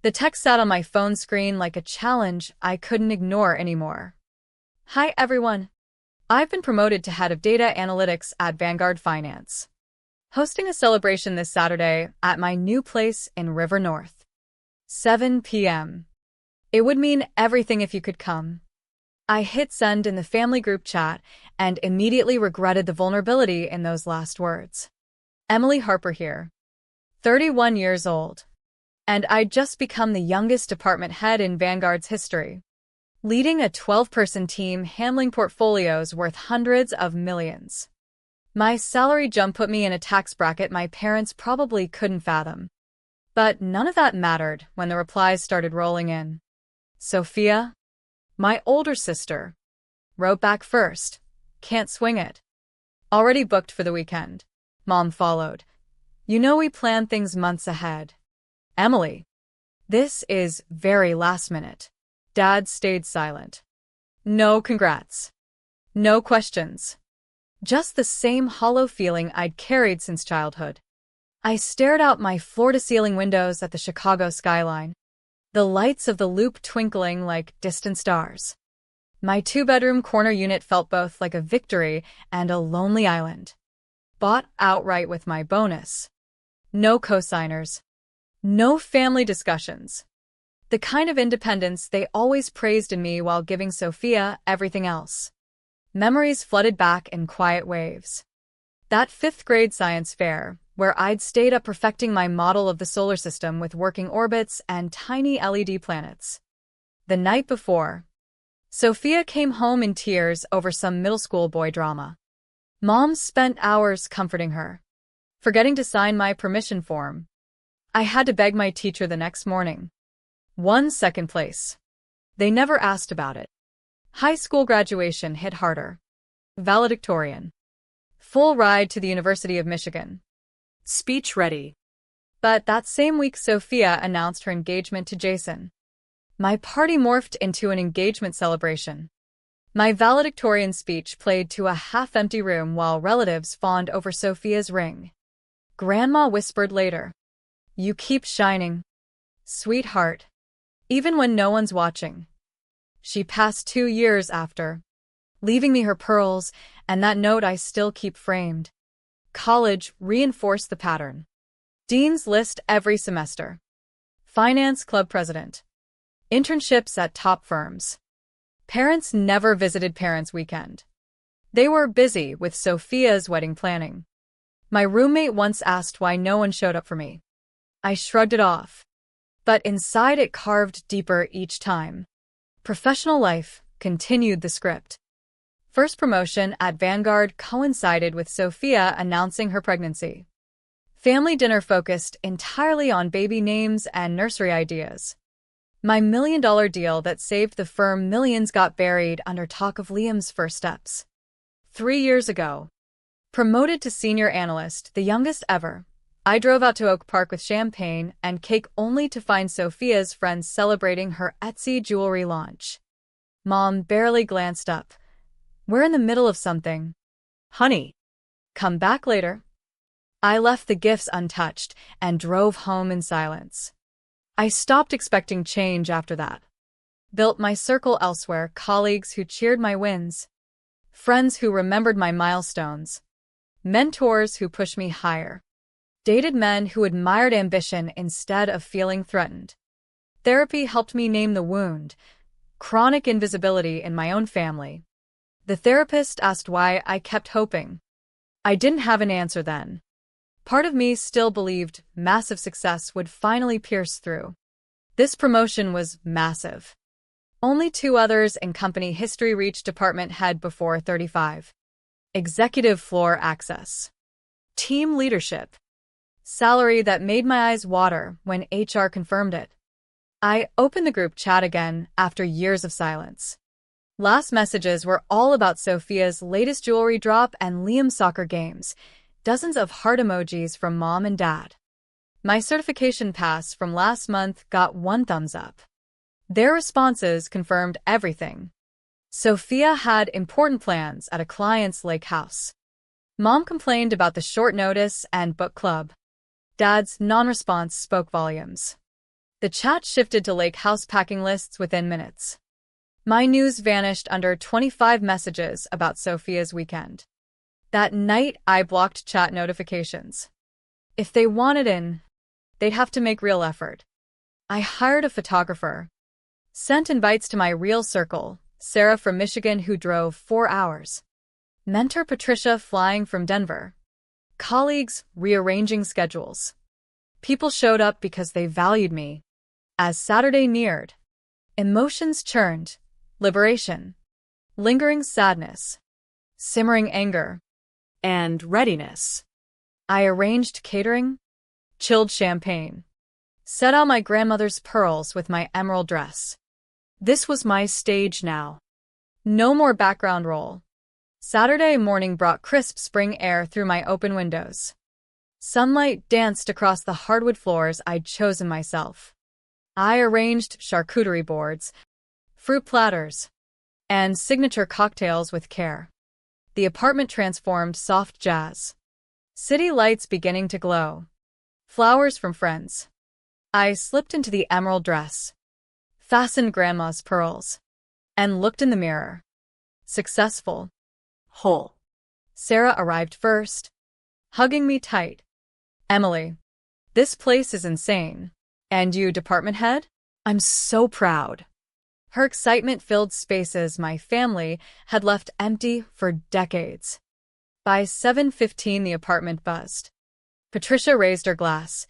The text sat on my phone screen like a challenge I couldn't ignore anymore. Hi everyone. I've been promoted to head of data analytics at Vanguard Finance. Hosting a celebration this Saturday at my new place in River North. 7 p.m. It would mean everything if you could come. I hit send in the family group chat and immediately regretted the vulnerability in those last words. Emily Harper here. 31 years old. And I'd just become the youngest department head in Vanguard's history, leading a 12-person team handling portfolios worth hundreds of millions. My salary jump put me in a tax bracket my parents probably couldn't fathom. But none of that mattered when the replies started rolling in. Sophia, my older sister, wrote back first. Can't swing it. Already booked for the weekend. Mom followed. You know we plan things months ahead. Emily. This is very last minute. Dad stayed silent. No congrats. No questions. Just the same hollow feeling I'd carried since childhood. I stared out my floor-to-ceiling windows at the Chicago skyline, the lights of the Loop twinkling like distant stars. My two-bedroom corner unit felt both like a victory and a lonely island. Bought outright with my bonus. No cosigners. No family discussions. The kind of independence they always praised in me while giving Sophia everything else. Memories flooded back in quiet waves. That fifth-grade science fair, where I'd stayed up perfecting my model of the solar system with working orbits and tiny LED planets. The night before, Sophia came home in tears over some middle school boy drama. Mom spent hours comforting her, forgetting to sign my permission form. I had to beg my teacher the next morning. 1 second place. They never asked about it. High school graduation hit harder. Valedictorian. Full ride to the University of Michigan. Speech ready. But that same week Sophia announced her engagement to Jason. My party morphed into an engagement celebration. My valedictorian speech played to a half-empty room while relatives fawned over Sophia's ring. Grandma whispered later. You keep shining, sweetheart, even when no one's watching. She passed 2 years after, leaving me her pearls and that note I still keep framed. College reinforced the pattern. Dean's List every semester. Finance club president. Internships at top firms. Parents never visited parents' weekend. They were busy with Sophia's wedding planning. My roommate once asked why no one showed up for me. I shrugged it off. But inside it carved deeper each time. Professional life continued the script. First promotion at Vanguard coincided with Sophia announcing her pregnancy. Family dinner focused entirely on baby names and nursery ideas. My $1 million deal that saved the firm millions got buried under talk of Liam's first steps. 3 years ago. Promoted to senior analyst, the youngest ever, I drove out to Oak Park with champagne and cake only to find Sophia's friends celebrating her Etsy jewelry launch. Mom barely glanced up. We're in the middle of something. Honey, come back later. I left the gifts untouched and drove home in silence. I stopped expecting change after that. Built my circle elsewhere, colleagues who cheered my wins, friends who remembered my milestones, mentors who pushed me higher. Dated men who admired ambition instead of feeling threatened. Therapy helped me name the wound, chronic invisibility in my own family. The therapist asked why I kept hoping. I didn't have an answer then. Part of me still believed massive success would finally pierce through. This promotion was massive. Only 2 others in company history reached department head before 35. Executive floor access. Team leadership. Salary that made my eyes water when HR confirmed it. I opened the group chat again after years of silence. Last messages were all about Sophia's latest jewelry drop and Liam's soccer games. Dozens of heart emojis from mom and dad. My certification pass from last month got 1 thumbs up. Their responses confirmed everything. Sophia had important plans at a client's lake house. Mom complained about the short notice and book club. Dad's non-response spoke volumes. The chat shifted to lake house packing lists within minutes. My news vanished under 25 messages about Sophia's weekend. That night, I blocked chat notifications. If they wanted in, they'd have to make real effort. I hired a photographer. Sent invites to my real circle, Sarah from Michigan who drove 4 hours. Mentor Patricia flying from Denver. Colleagues rearranging schedules. People showed up because they valued me. As Saturday neared, emotions churned. Liberation. Lingering sadness. Simmering anger. And readiness. I arranged catering. Chilled champagne. Set out my grandmother's pearls with my emerald dress. This was my stage now. No more background role. Saturday morning brought crisp spring air through my open windows. Sunlight danced across the hardwood floors I'd chosen myself. I arranged charcuterie boards, fruit platters, and signature cocktails with care. The apartment transformed soft jazz. City lights beginning to glow. Flowers from friends. I slipped into the emerald dress, fastened grandma's pearls, and looked in the mirror. Successful. Whole. Sarah arrived first, hugging me tight. Emily, this place is insane. And you, department head? I'm so proud. Her excitement filled spaces my family had left empty for decades. By 7:15, the apartment buzzed. Patricia raised her glass.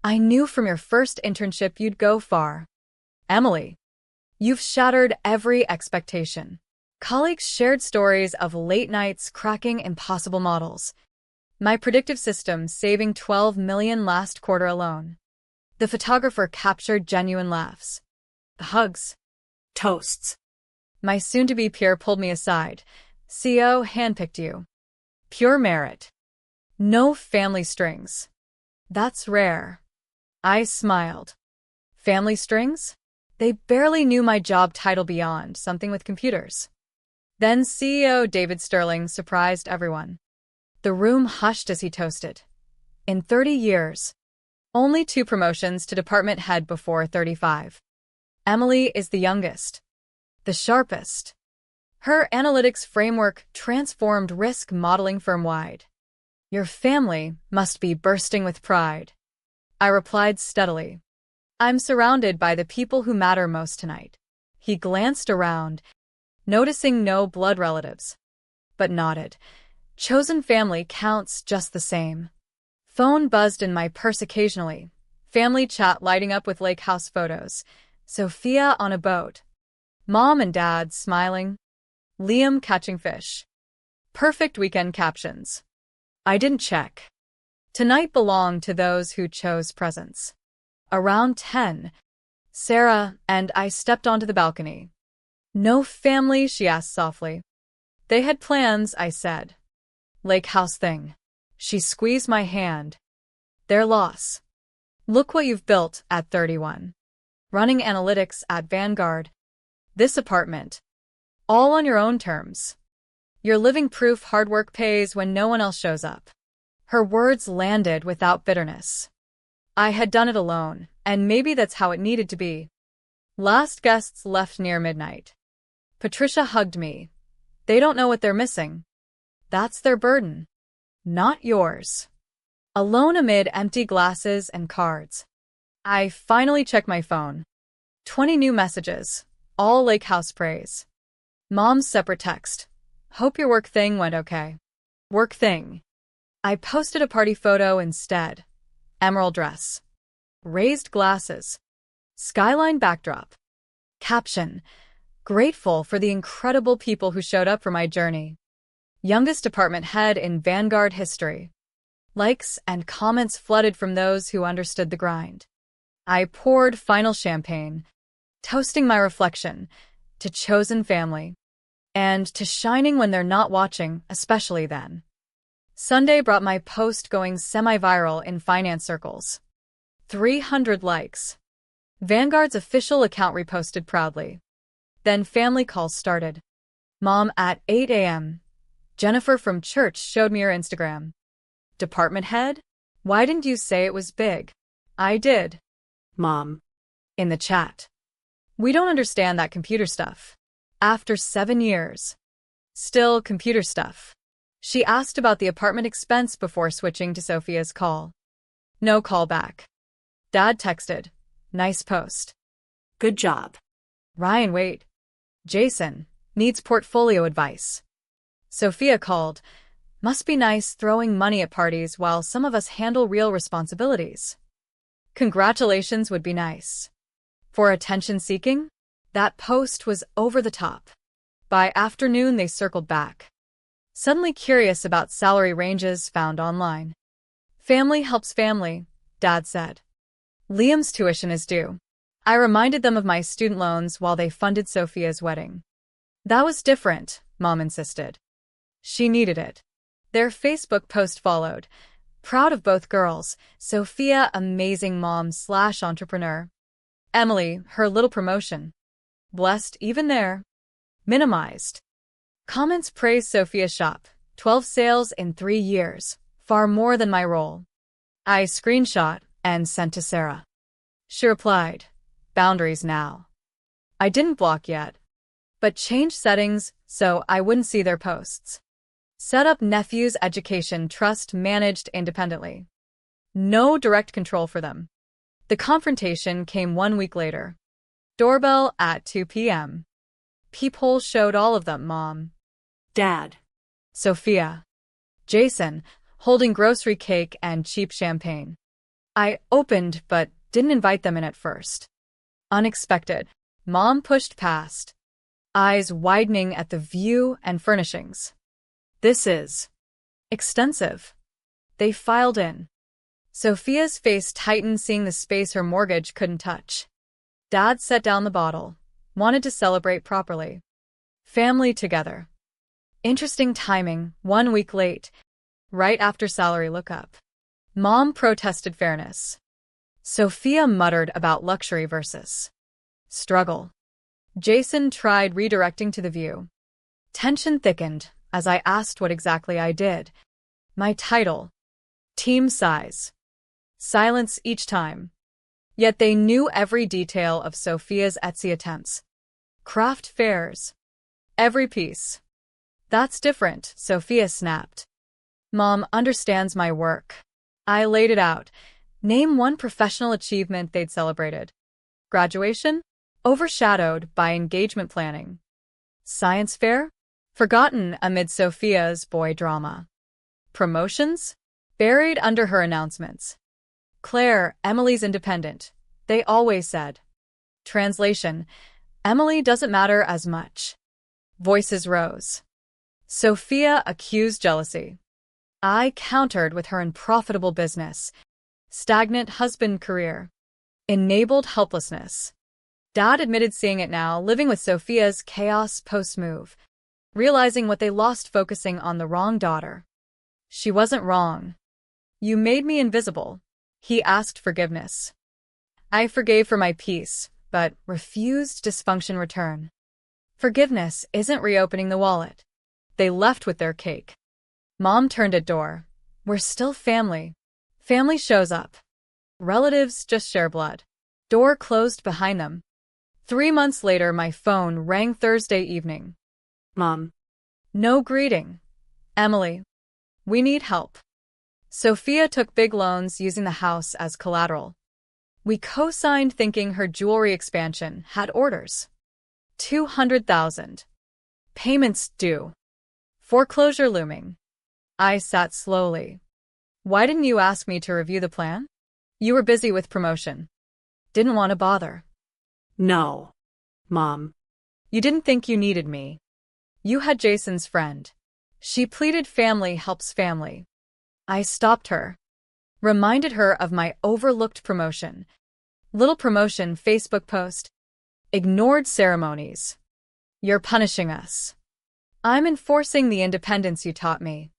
I knew from your first internship you'd go far. Emily, you've shattered every expectation. Colleagues shared stories of late nights cracking impossible models. My predictive system saving 12 million last quarter alone. The photographer captured genuine laughs. Hugs. Toasts. My soon-to-be peer pulled me aside. CO handpicked you. Pure merit. No family strings. That's rare. I smiled. Family strings? They barely knew my job title beyond something with computers. Then CEO David Sterling surprised everyone. The room hushed as he toasted. In 30 years, only 2 promotions to department head before 35. Emily is the youngest, the sharpest. Her analytics framework transformed risk modeling firm-wide. Your family must be bursting with pride. I replied steadily. I'm surrounded by the people who matter most tonight. He glanced around, noticing no blood relatives, but nodded. Chosen family counts just the same. Phone buzzed in my purse occasionally. Family chat lighting up with lake house photos. Sophia on a boat. Mom and dad smiling. Liam catching fish. Perfect weekend captions. I didn't check. Tonight belonged to those who chose presents. Around 10, Sarah and I stepped onto the balcony. No family, she asked softly. They had plans, I said. Lake house thing. She squeezed my hand. Their loss. Look what you've built at 31. Running analytics at Vanguard. This apartment. All on your own terms. You're living proof hard work pays when no one else shows up. Her words landed without bitterness. I had done it alone, and maybe that's how it needed to be. Last guests left near midnight. Patricia hugged me. They don't know what they're missing. That's their burden. Not yours. Alone amid empty glasses and cards. I finally checked my phone. 20 new messages, all lake house praise. Mom's separate text. Hope your work thing went okay. Work thing. I posted a party photo instead. Emerald dress. Raised glasses. Skyline backdrop. Caption. Grateful for the incredible people who showed up for my journey. Youngest department head in Vanguard history. Likes and comments flooded from those who understood the grind. I poured final champagne, toasting my reflection to chosen family, and to shining when they're not watching, especially then. Sunday brought my post going semi-viral in finance circles. 300 likes. Vanguard's official account reposted proudly. Then family calls started. Mom at 8 a.m. Jennifer from church showed me her Instagram. Department head? Why didn't you say it was big? I did. Mom. In the chat. We don't understand that computer stuff. After 7 years. Still computer stuff. She asked about the apartment expense before switching to Sophia's call. No call back. Dad texted. Nice post. Good job. Ryan, wait. Jason needs portfolio advice. Sophia called. Must be nice throwing money at parties while some of us handle real responsibilities. Congratulations would be nice. For attention-seeking? That post was over the top. By afternoon, they circled back. Suddenly curious about salary ranges found online. Family helps family, Dad said. Liam's tuition is due. I reminded them of my student loans while they funded Sophia's wedding. That was different, Mom insisted. She needed it. Their Facebook post followed. Proud of both girls, Sophia, amazing mom/entrepreneur. Emily, her little promotion. Blessed even there. Minimized. Comments praise Sophia's shop. 12 sales in 3 years. Far more than my role. I screenshot and sent to Sarah. She replied, boundaries now. I didn't block yet, but changed settings so I wouldn't see their posts. Set up nephew's education trust managed independently. No direct control for them. The confrontation came 1 week later. Doorbell at 2 p.m. Peephole showed all of them, Mom. Dad. Sophia. Jason, holding grocery cake and cheap champagne. I opened but didn't invite them in at first. Unexpected. Mom pushed past. Eyes widening at the view and furnishings. This is extensive. They filed in. Sophia's face tightened seeing the space her mortgage couldn't touch. Dad set down the bottle. Wanted to celebrate properly. Family together. Interesting timing, 1 week late. Right after salary lookup. Mom protested fairness. Sophia muttered about luxury versus struggle. Jason tried redirecting to the view. Tension thickened as I asked what exactly I did. My title. Team size. Silence each time. Yet they knew every detail of Sophia's Etsy attempts. Craft fairs. Every piece. That's different, Sophia snapped. Mom understands my work. I laid it out. Name one professional achievement they'd celebrated. Graduation? Overshadowed by engagement planning. Science fair? Forgotten amid Sophia's boy drama. Promotions? Buried under her announcements. Claire, Emily's independent. They always said. Translation: Emily doesn't matter as much. Voices rose. Sophia accused jealousy. I countered with her unprofitable business. Stagnant husband career. Enabled helplessness. Dad admitted seeing it now, living with Sophia's chaos post-move. Realizing what they lost focusing on the wrong daughter. She wasn't wrong. You made me invisible. He asked forgiveness. I forgave for my peace, but refused dysfunction return. Forgiveness isn't reopening the wallet. They left with their cake. Mom turned at door. We're still family. Family shows up. Relatives just share blood. Door closed behind them. 3 months later, my phone rang Thursday evening. Mom. No greeting. Emily. We need help. Sophia took big loans using the house as collateral. We co-signed thinking her jewelry expansion had orders. $200,000. Payments due. Foreclosure looming. I sat slowly. Why didn't you ask me to review the plan? You were busy with promotion. Didn't want to bother. No. Mom. You didn't think you needed me. You had Jason's friend. She pleaded family helps family. I stopped her. Reminded her of my overlooked promotion. Little promotion Facebook post. Ignored ceremonies. You're punishing us. I'm enforcing the independence you taught me.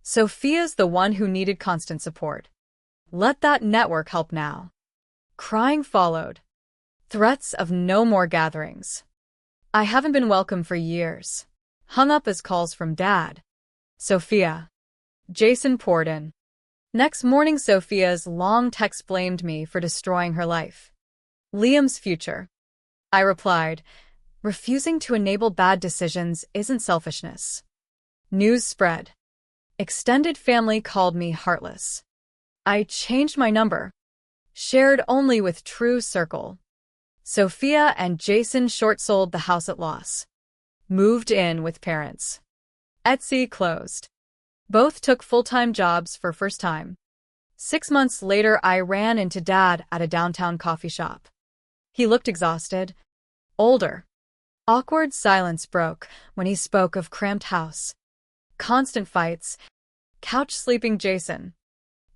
Sophia's the one who needed constant support. Let that network help now. Crying followed. Threats of no more gatherings. I haven't been welcome for years. Hung up as calls from Dad. Sophia. Jason poured in. Next morning, Sophia's long text blamed me for destroying her life. Liam's future. I replied, refusing to enable bad decisions isn't selfishness. News spread. Extended family called me heartless. I changed my number. Shared only with true circle. Sophia and Jason short-sold the house at loss. Moved in with parents. Etsy closed. Both took full-time jobs for first time. 6 months later, I ran into Dad at a downtown coffee shop. He looked exhausted. Older. Awkward silence broke when he spoke of cramped house. Constant fights. Couch sleeping Jason.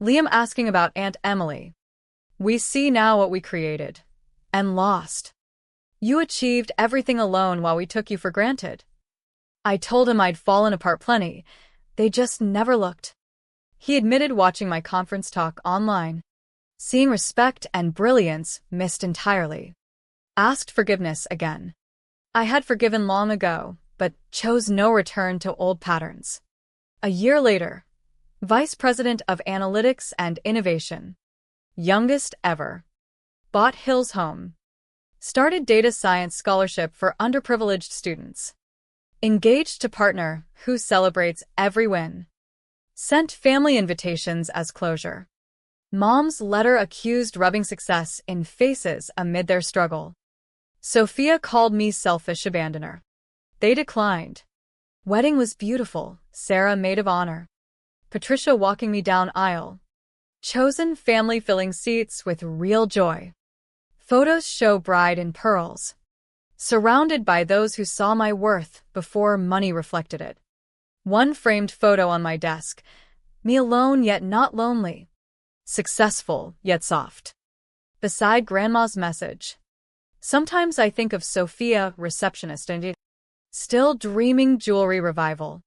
Liam asking about Aunt Emily. We see now what we created. And lost. You achieved everything alone while we took you for granted. I told him I'd fallen apart plenty. They just never looked. He admitted watching my conference talk online. Seeing respect and brilliance missed entirely. Asked forgiveness again. I had forgiven long ago, but chose no return to old patterns. A year later, Vice President of Analytics and Innovation. Youngest ever. Bought Hills Home. Started data science scholarship for underprivileged students. Engaged to partner who celebrates every win. Sent family invitations as closure. Mom's letter accused rubbing success in faces amid their struggle. Sophia called me selfish abandoner. They declined. Wedding was beautiful, Sarah maid of honor. Patricia walking me down aisle. Chosen family filling seats with real joy. Photos show bride in pearls. Surrounded by those who saw my worth before money reflected it. One framed photo on my desk. Me alone yet not lonely. Successful yet soft. Beside Grandma's message. Sometimes I think of Sophia, receptionist, and still dreaming jewelry revival.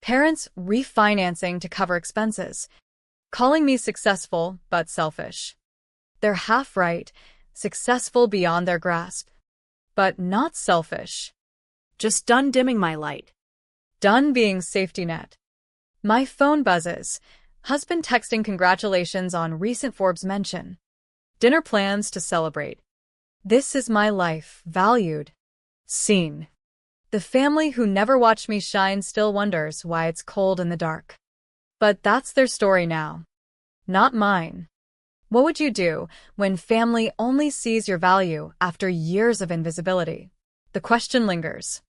Parents refinancing to cover expenses. Calling me successful but selfish. They're half right, successful beyond their grasp. But not selfish. Just done dimming my light. Done being safety net. My phone buzzes. Husband texting congratulations on recent Forbes mention. Dinner plans to celebrate. This is my life, valued. Seen. The family who never watched me shine still wonders why it's cold in the dark. But that's their story now. Not mine. What would you do when family only sees your value after years of invisibility? The question lingers.